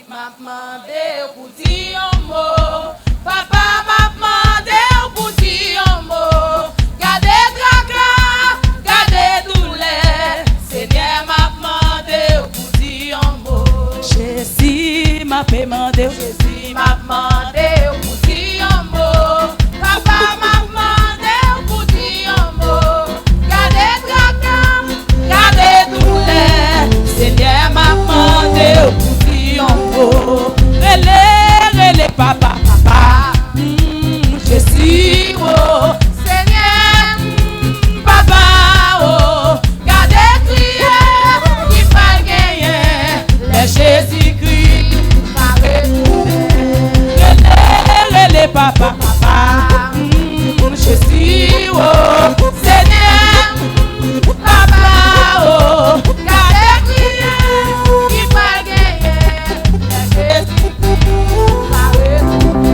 m'a demandé pour dire un mot. Papa m'a demandé pour dire un mot. Gardez tracas, gardez douleur. Seigneur m'a demandé pour dire un mot. Jésus m'a demandé. Jésus m'a demandé pour dire un mot. Papa m'a demandé pour dire un mot. Gardez tracas, gardez douleur. Seigneur m'a demandé pour dire un mot. Relais, papa, papa. Je suis oh, Seigneur, papa oh, gardez crier, qui va gagner, le Jésus-Christ m'a retrouvé. Relais, papa, papa. Je suis oh, Seigneur, papa oh, gardez crier, qui va gagner, le Jésus-Christ m'a retrouvé.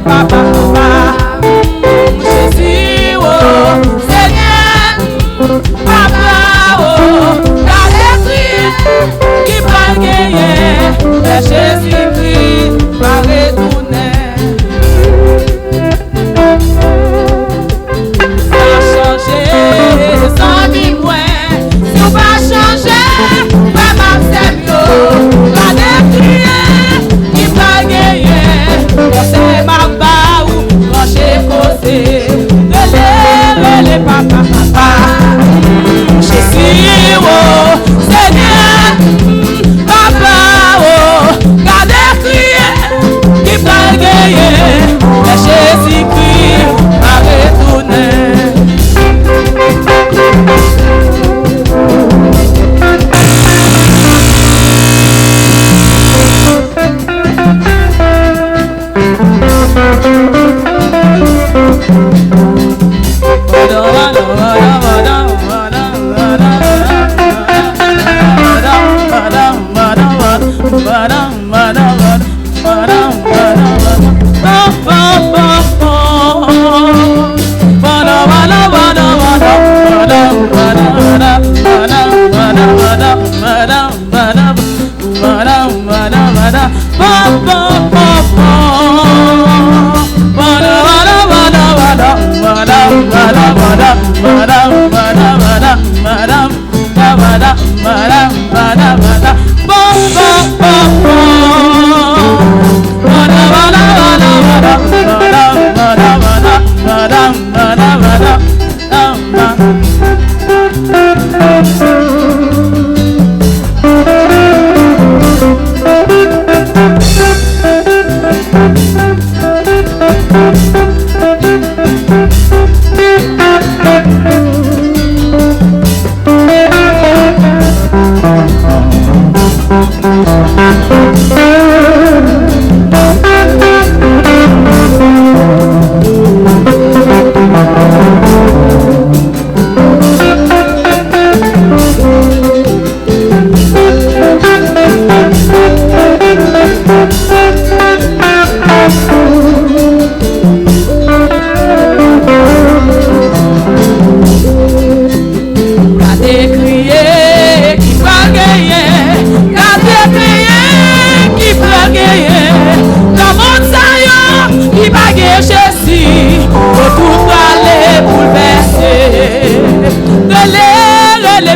Papa, papa. Jésus, oh, Seigneur, papa, oh, gardez crier, qui va gagner, le Jésus-Christ va retourner. Va changer, sans mi-point, si on va changer, va m'accepter, gardez crier, qui va gagner, c'est ma baou, branché causé. Relais, papa, papa. Jésus, oh, Seigneur, papa, oh, gardez crier, qui va gagner, le Jésus-Christ va retourner.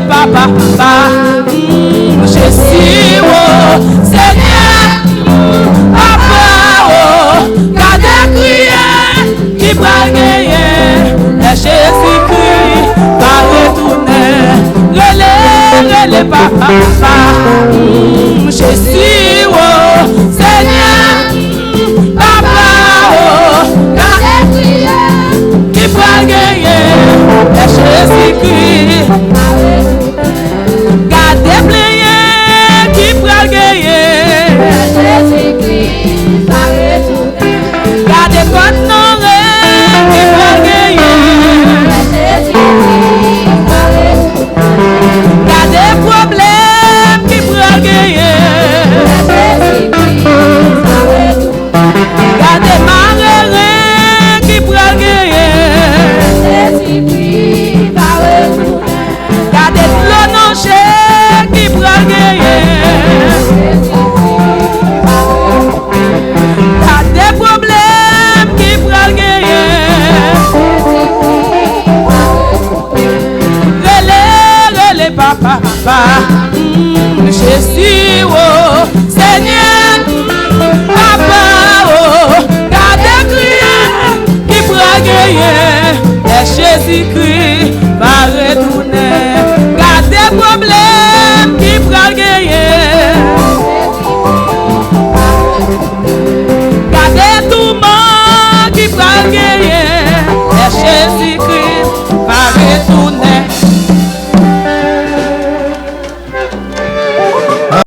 Papa, papa, Jésus, oh, Seigneur, papa, oh, gardez crier, qui va gagner, le Jésus-Christ va retourner. Relais, papa, papa, Jésus, oh, Seigneur, papa, oh, gardez crier, qui va gagner, le Jésus-Christ papa, papa. Jésus, oh, Seigneur, papa, oh, gardez crier qui pourra gagner. Et Jésus-Christ va retourner. Gardez problème qui pourra gagner. Gardez tout le monde qui pourra gagner. Et Jésus-Christ va retourner.